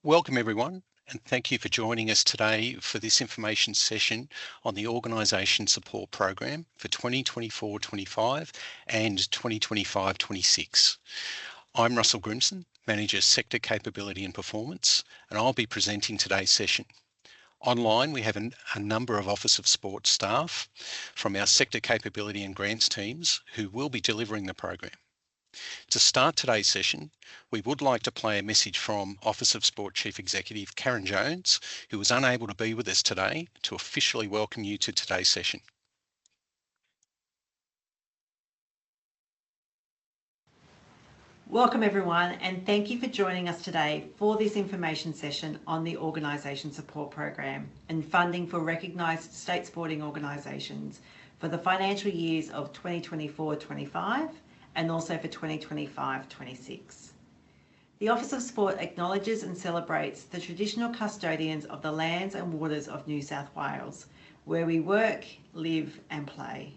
Welcome everyone, and thank you for joining us today for this information session on the Organisation Support Program for 2024-25 and 2025-26. I'm Russell Grimson, Manager Sector Capability and Performance, and I'll be presenting today's session. Online, we have a number of Office of Sport staff from our Sector Capability and Grants teams who will be delivering the program. To start today's session, we would like to play a message from Office of Sport Chief Executive Karen Jones, who was unable to be with us today, to officially welcome you to today's session. Welcome everyone, and thank you for joining us today for this information session on the Organisation Support Program and funding for recognised state sporting organisations for the financial years of 2024-25 and also for 2025-26. The Office of Sport acknowledges and celebrates the traditional custodians of the lands and waters of New South Wales, where we work, live and play.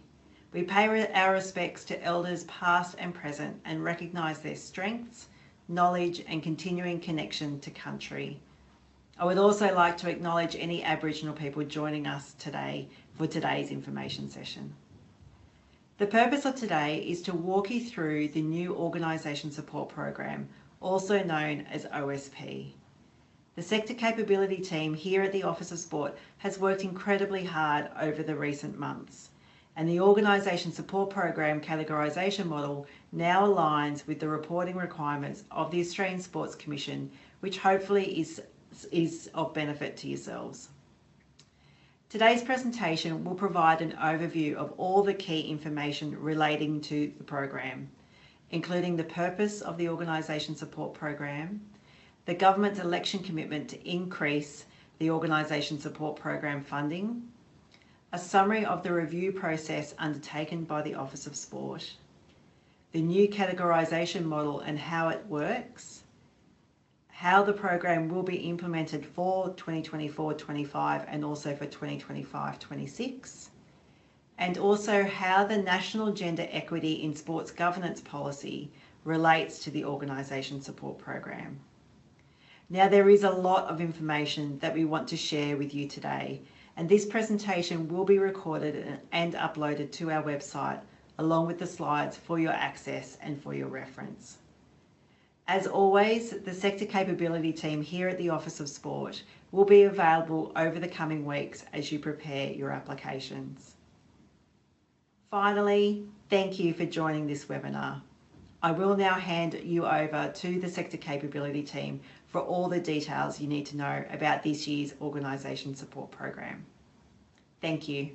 We pay our respects to elders past and present and recognise their strengths, knowledge and continuing connection to country. I would also like to acknowledge any Aboriginal people joining us today for today's information session. The purpose of today is to walk you through the new Organisation Support Program, also known as OSP. The Sector Capability team here at the Office of Sport has worked incredibly hard over the recent months, and the Organisation Support Program categorisation model now aligns with the reporting requirements of the Australian Sports Commission, which hopefully is of benefit to yourselves. Today's presentation will provide an overview of all the key information relating to the program, including the purpose of the Organisation Support Program, the government's election commitment to increase the Organisation Support Program funding, a summary of the review process undertaken by the Office of Sport, the new categorisation model and how it works, how the program will be implemented for 2024-25 and also for 2025-26, and also how the National Gender Equity in Sports Governance Policy relates to the Organisation Support Program. Now, there is a lot of information that we want to share with you today, and this presentation will be recorded and uploaded to our website along with the slides for your access and for your reference. As always, the Sector Capability team here at the Office of Sport will be available over the coming weeks as you prepare your applications. Finally, thank you for joining this webinar. I will now hand you over to the Sector Capability team for all the details you need to know about this year's Organisation Support Program. Thank you.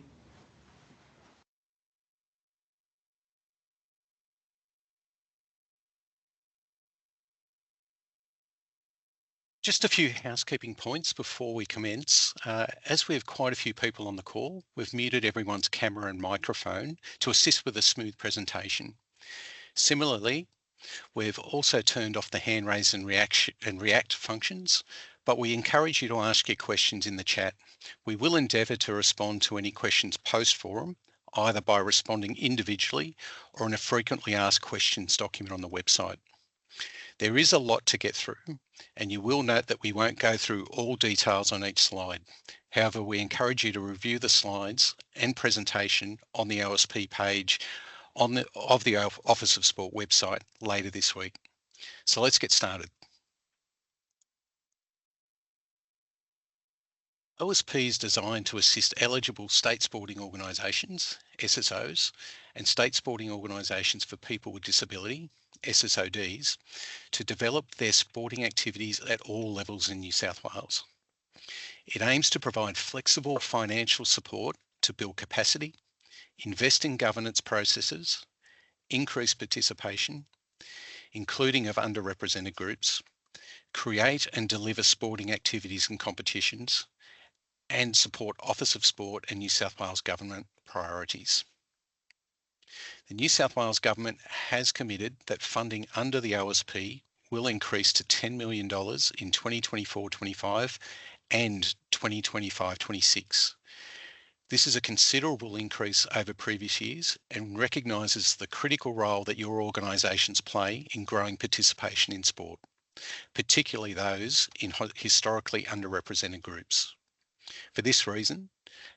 Just a few housekeeping points before we commence. As we have quite a few people on the call, we've muted everyone's camera and microphone to assist with a smooth presentation. Similarly, we've also turned off the hand raise and react functions, but we encourage you to ask your questions in the chat. We will endeavour to respond to any questions post-forum, either by responding individually or in a frequently asked questions document on the website. There is a lot to get through, and you will note that we won't go through all details on each slide. However, we encourage you to review the slides and presentation on the OSP page of the Office of Sport website later this week. So let's get started. OSP is designed to assist eligible state sporting organisations, SSOs, and state sporting organisations for people with disability, SSODs, to develop their sporting activities at all levels in New South Wales. It aims to provide flexible financial support to build capacity, invest in governance processes, increase participation, including of underrepresented groups, create and deliver sporting activities and competitions, and support Office of Sport and New South Wales Government priorities. The New South Wales Government has committed that funding under the OSP will increase to $10 million in 2024-25 and 2025-26. This is a considerable increase over previous years and recognises the critical role that your organisations play in growing participation in sport. particularly those in historically underrepresented groups. For this reason,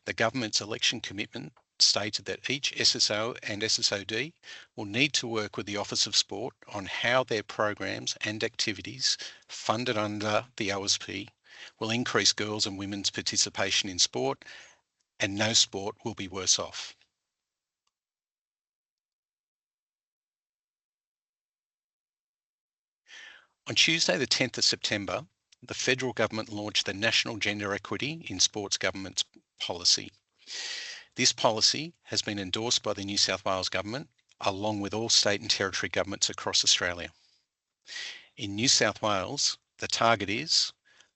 the government's election commitment stated that each SSO and SSOD will need to work with the Office of Sport on how their programs and activities funded under the OSP will increase girls' and women's participation in sport, and no sport will be worse off. On Tuesday, the 10th of September, the federal government launched the National Gender Equity in Sports Government policy. This policy has been endorsed by the New South Wales government, along with all state and territory governments across Australia. In New South Wales, the target is,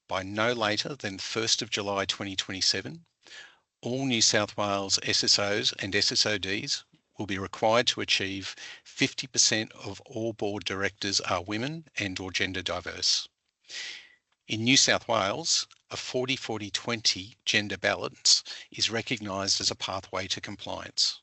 by no later than 1st of July 2027, all New South Wales SSOs and SSODs will be required to achieve 50% of all board directors are women and or gender diverse. In New South Wales, a 40-40-20 gender balance is recognised as a pathway to compliance.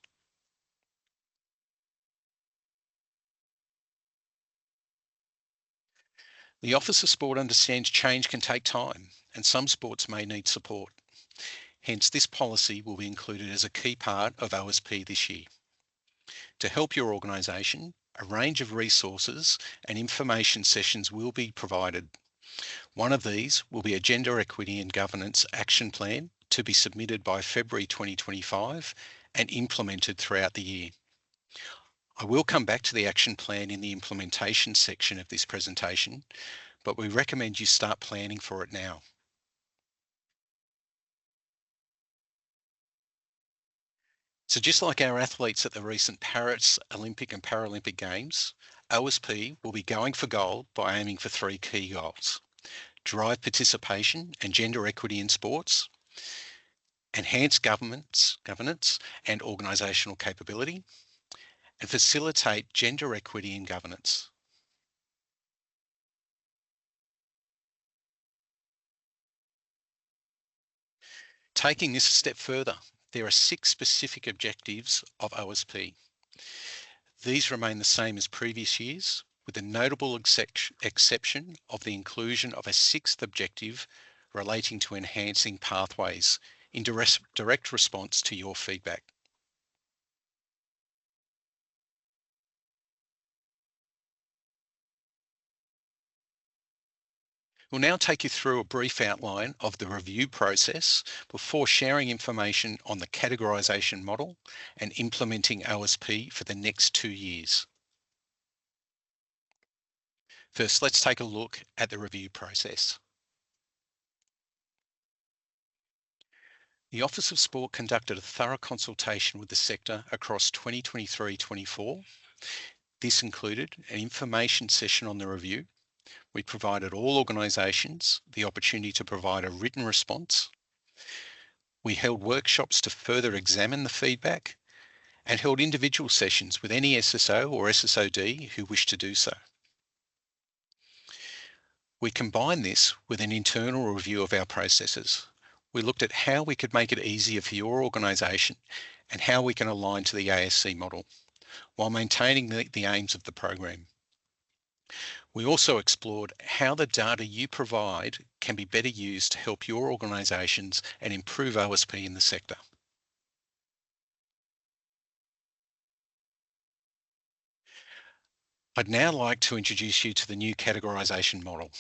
The Office of Sport understands change can take time and some sports may need support. Hence, this policy will be included as a key part of OSP this year. To help your organisation, a range of resources and information sessions will be provided. One of these will be a Gender Equity and Governance Action Plan to be submitted by February 2025 and implemented throughout the year. I will come back to the action plan in the implementation section of this presentation, but we recommend you start planning for it now. So just like our athletes at the recent Paris Olympic and Paralympic Games, OSP will be going for gold by aiming for 3 key goals: drive participation and gender equity in sports, enhance governance and organisational capability, and facilitate gender equity in governance. Taking this a step further, there are 6 specific objectives of OSP. These remain the same as previous years, with a notable exception of the inclusion of a 6th objective relating to enhancing pathways in direct response to your feedback. We'll now take you through a brief outline of the review process before sharing information on the categorisation model and implementing OSP for the next 2 years. First, let's take a look at the review process. The Office of Sport conducted a thorough consultation with the sector across 2023-24. This included an information session on the review. We provided all organisations the opportunity to provide a written response. We held workshops to further examine the feedback and held individual sessions with any SSO or SSOD who wished to do so. We combined this with an internal review of our processes. We looked at how we could make it easier for your organisation and how we can align to the ASC model while maintaining the aims of the program. We also explored how the data you provide can be better used to help your organisations and improve OSP in the sector. I'd now like to introduce you to the new categorisation model.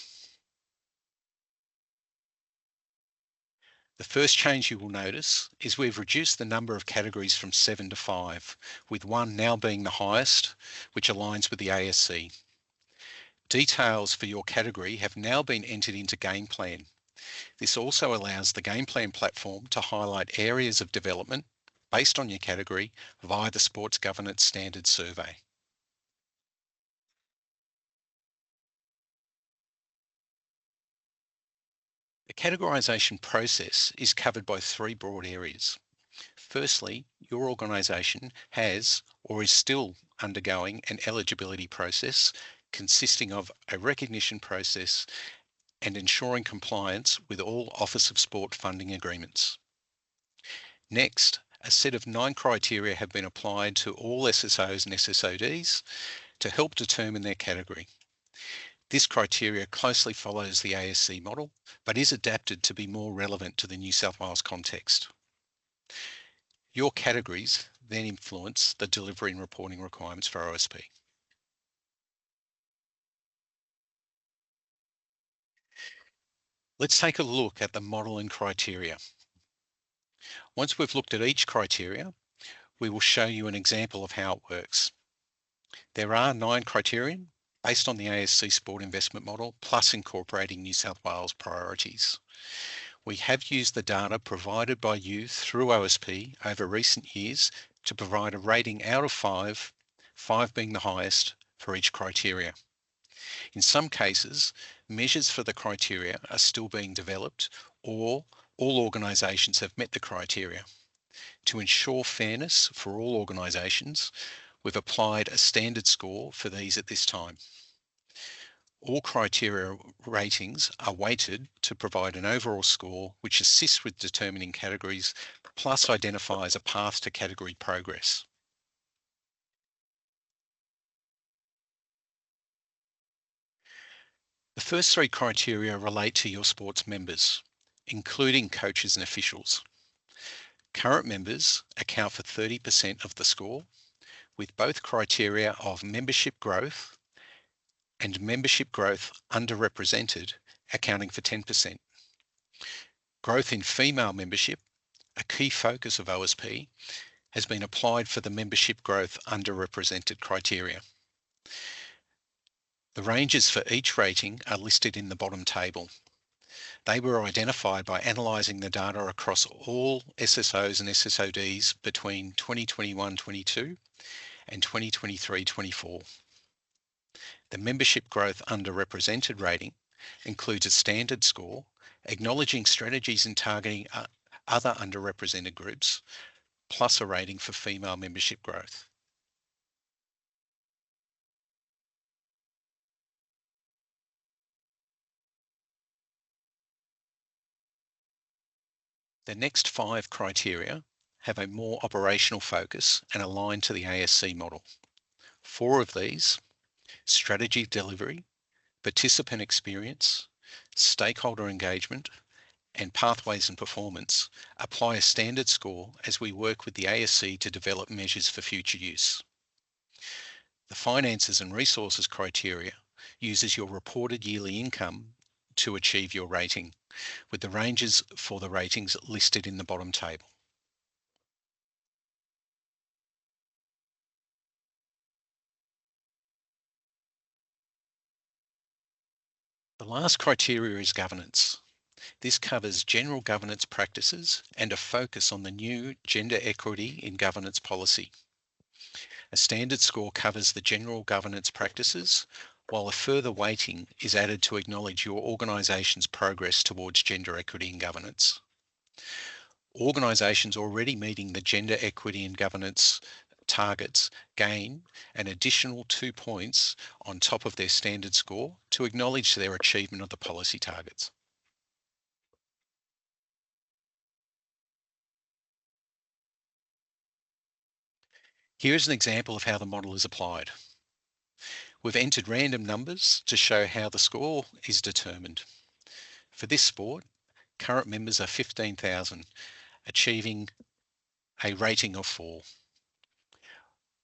The first change you will notice is we've reduced the number of categories from 7 to 5, with 1 now being the highest, which aligns with the ASC. Details for your category have now been entered into Game Plan. This also allows the Game Plan platform to highlight areas of development based on your category via the Sports Governance Standards Survey. The categorisation process is covered by 3 broad areas. Firstly, your organisation has or is still undergoing an eligibility process consisting of a recognition process and ensuring compliance with all Office of Sport funding agreements. Next, a set of 9 criteria have been applied to all SSOs and SSODs to help determine their category. This criteria closely follows the ASC model, but is adapted to be more relevant to the New South Wales context. Your categories then influence the delivery and reporting requirements for OSP. Let's take a look at the model and criteria. Once we've looked at each criteria, we will show you an example of how it works. There are 9 criteria based on the ASC sport investment model, plus incorporating New South Wales priorities. We have used the data provided by you through OSP over recent years to provide a rating out of 5, 5 being the highest for each criteria. In some cases, measures for the criteria are still being developed, or all organisations have met the criteria. To ensure fairness for all organisations, we've applied a standard score for these at this time. All criteria ratings are weighted to provide an overall score which assists with determining categories, plus identifies a path to category progress. The first 3 criteria relate to your sports members, including coaches and officials. Current members account for 30% of the score, with both criteria of membership growth and membership growth underrepresented accounting for 10%. Growth in female membership, a key focus of OSP, has been applied for the membership growth underrepresented criteria. The ranges for each rating are listed in the bottom table. They were identified by analysing the data across all SSOs and SSODs between 2021-22 and 2023-24. The membership growth underrepresented rating includes a standard score, acknowledging strategies in targeting other underrepresented groups, plus a rating for female membership growth. The next 5 criteria have a more operational focus and align to the ASC model. 4 of these, strategy delivery, participant experience, stakeholder engagement, and pathways and performance, apply a standard score as we work with the ASC to develop measures for future use. The finances and resources criteria uses your reported yearly income to achieve your rating, with the ranges for the ratings listed in the bottom table. The last criteria is governance. This covers general governance practices and a focus on the new gender equity in governance policy. A standard score covers the general governance practices, while a further weighting is added to acknowledge your organisation's progress towards gender equity in governance. Organisations already meeting the gender equity and governance targets gain an additional 2 points on top of their standard score to acknowledge their achievement of the policy targets. Here is an example of how the model is applied. We've entered random numbers to show how the score is determined. For this sport, current members are 15,000, achieving a rating of 4.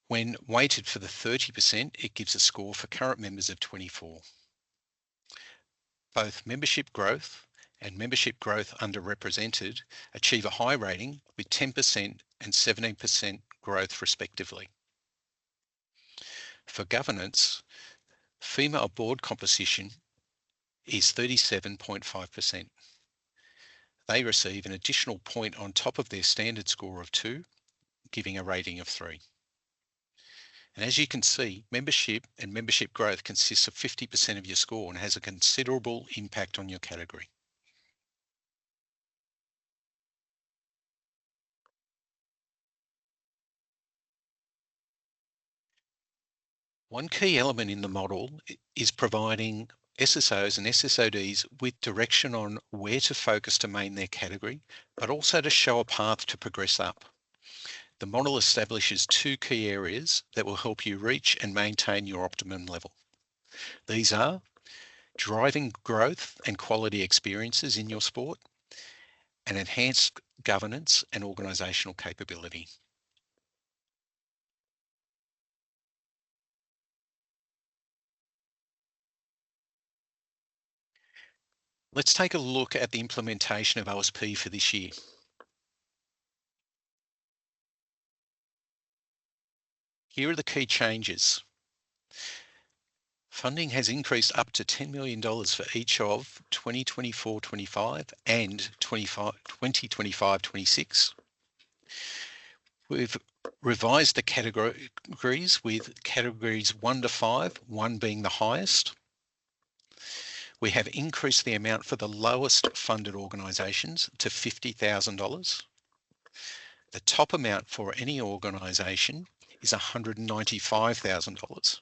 When weighted for the 30%, it gives a score for current members of 24. Both membership growth and membership growth underrepresented achieve a high rating with 10% and 17% growth respectively. For governance, female board composition is 37.5%. They receive an additional point on top of their standard score of 2, giving a rating of 3. And as you can see, membership and membership growth consists of 50% of your score and has a considerable impact on your category. One key element in the model is providing SSOs and SSODs with direction on where to focus to maintain their category, but also to show a path to progress up. The model establishes 2 key areas that will help you reach and maintain your optimum level. These are driving growth and quality experiences in your sport, and enhanced governance and organisational capability. Let's take a look at the implementation of OSP for this year. Here are the key changes. Funding has increased up to $10 million for each of 2024-25 and 2025-26. We've revised the categories with categories 1 to 5, 1 being the highest. We have increased the amount for the lowest funded organisations to $50,000. The top amount for any organisation is $195,000.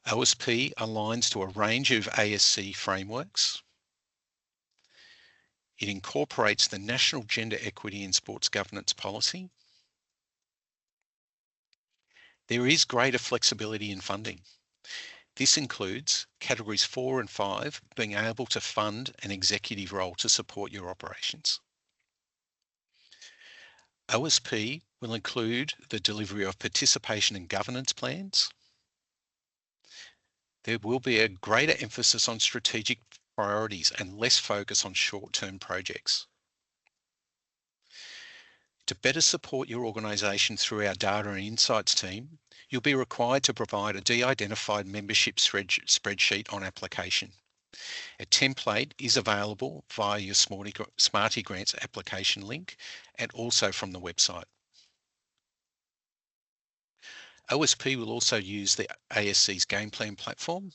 OSP aligns to a range of ASC frameworks. It incorporates the National Gender Equity in Sports Governance Policy. There is greater flexibility in funding. This includes categories 4 and 5 being able to fund an executive role to support your operations. OSP will include the delivery of participation and governance plans. There will be a greater emphasis on strategic priorities and less focus on short-term projects. To better support your organisation through our data and insights team, you'll be required to provide a de-identified membership spreadsheet on application. A template is available via your Smarty Grants application link and also from the website. OSP will also use the ASC's game plan platform,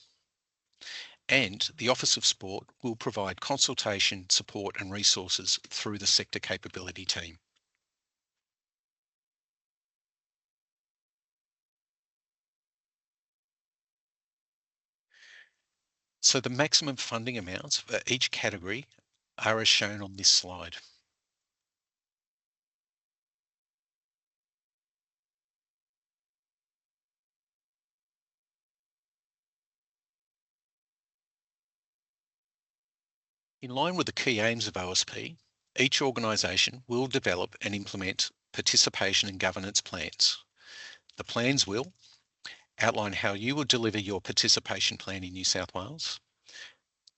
and the Office of Sport will provide consultation, support and resources through the sector capability team. So the maximum funding amounts for each category are as shown on this slide. In line with the key aims of OSP, each organisation will develop and implement participation and governance plans. The plans will outline how you will deliver your participation plan in New South Wales,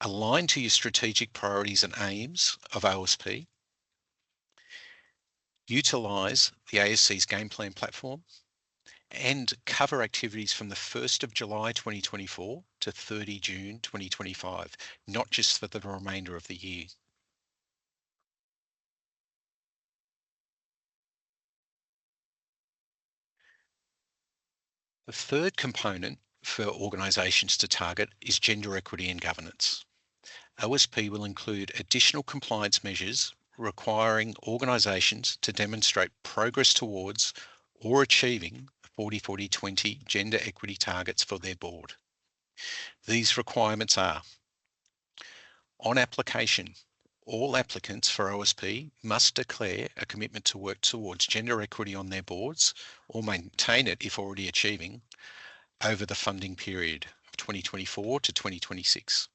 align to your strategic priorities and aims of OSP, utilise the ASC's game plan platform, and cover activities from the 1st of July 2024 to 30 June 2025, not just for the remainder of the year. The third component for organisations to target is gender equity and governance. OSP will include additional compliance measures requiring organisations to demonstrate progress towards or achieving 40-40-20 gender equity targets for their board. These requirements are: on application, all applicants for OSP must declare a commitment to work towards gender equity on their boards or maintain it if already achieving over the funding period of 2024 to 2026.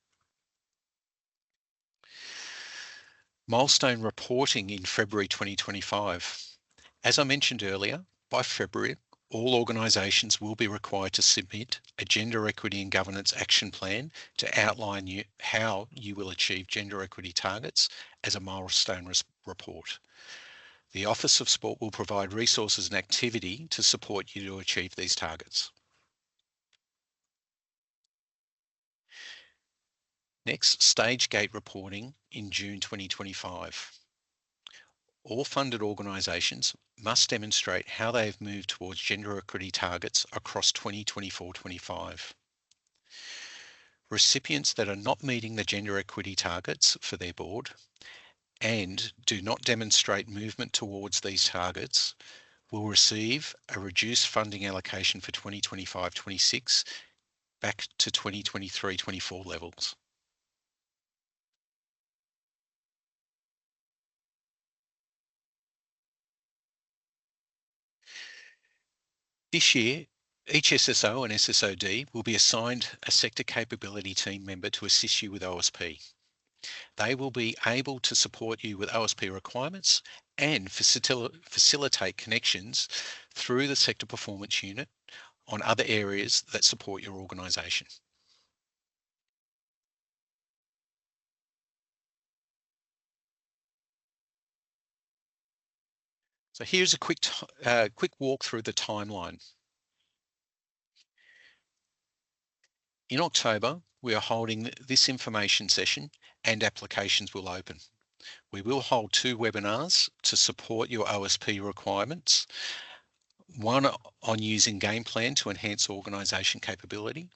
Milestone reporting in February 2025. As I mentioned earlier, by February, all organisations will be required to submit a gender equity and governance action plan to outline how you will achieve gender equity targets as a milestone report. The Office of Sport will provide resources and activity to support you to achieve these targets. Next, stage gate reporting in June 2025. All funded organisations must demonstrate how they have moved towards gender equity targets across 2024-25. Recipients that are not meeting the gender equity targets for their board and do not demonstrate movement towards these targets will receive a reduced funding allocation for 2025-26 back to 2023-24 levels. This year, Each SSO and SSOD will be assigned a sector capability team member to assist you with OSP. They will be able to support you with OSP requirements and facilitate connections through the sector performance unit on other areas that support your organisation. So here's a quick walk through the timeline. In October, we are holding this information session and applications will open. We will hold 2 webinars to support your OSP requirements. One on using Game Plan to enhance organisation capability.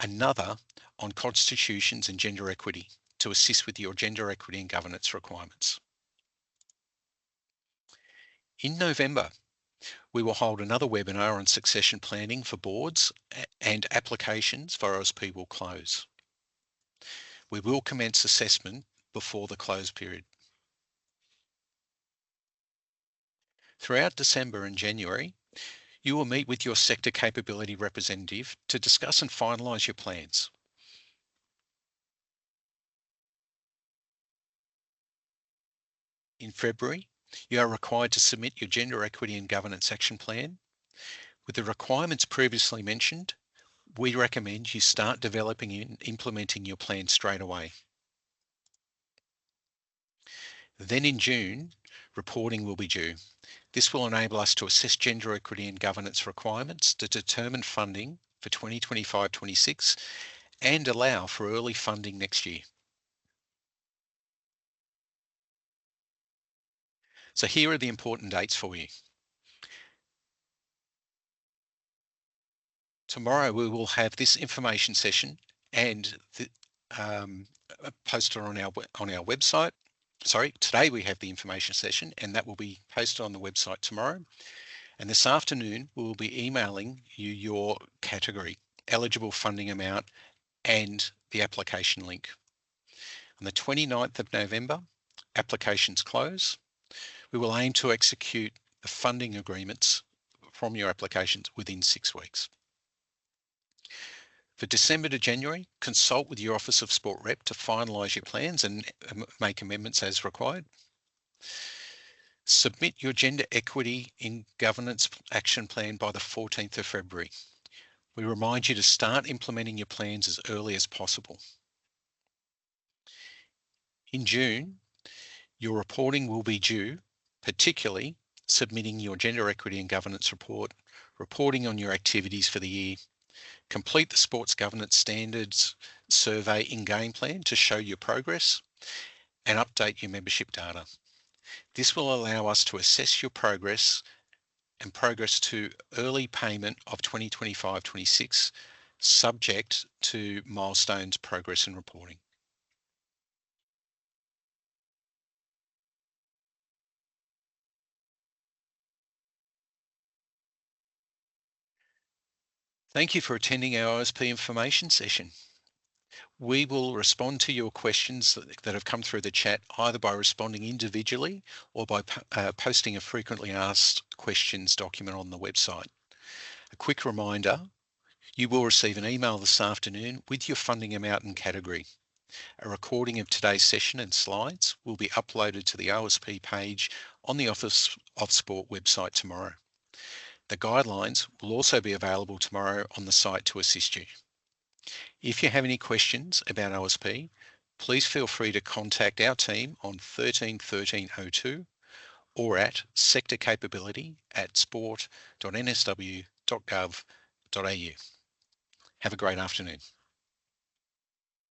Another on constitutions and gender equity to assist with your gender equity and governance requirements. In November, we will hold another webinar on succession planning for boards and applications for OSP will close. We will commence assessment before the close period. Throughout December and January, you will meet with your sector capability representative to discuss and finalise your plans. In February, you are required to submit your gender equity and governance action plan. With the requirements previously mentioned, we recommend you start developing and implementing your plan straight away. Then in June, reporting will be due. This will enable us to assess gender equity and governance requirements to determine funding for 2025-26 and allow for early funding next year. So here are the important dates for you. Tomorrow we will have this information session and posted on our website. Sorry, today we have the information session and that will be posted on the website tomorrow. And this afternoon we will be emailing you your category, eligible funding amount and the application link. On the 29th of November, applications close. We will aim to execute the funding agreements from your applications within 6 weeks. For December to January, consult with your Office of Sport Rep to finalise your plans and make amendments as required. Submit your Gender Equity in Governance Action Plan by the 14th of February. We remind you to start implementing your plans as early as possible. In June, your reporting will be due, particularly submitting your Gender Equity and Governance report, reporting on your activities for the year, complete the Sports Governance Standards survey in Game Plan to show your progress, and update your membership data. This will allow us to assess your progress and progress to early payment of 2025-26, subject to milestones, progress and reporting. Thank you for attending our OSP information session. We will respond to your questions that have come through the chat, either by responding individually or by posting a frequently asked questions document on the website. A quick reminder, you will receive an email this afternoon with your funding amount and category. A recording of today's session and slides will be uploaded to the OSP page on the Office of Sport website tomorrow. The guidelines will also be available tomorrow on the site to assist you. If you have any questions about OSP, please feel free to contact our team on 13 1302 or at sectorcapability@sport.nsw.gov.au. Have a great afternoon.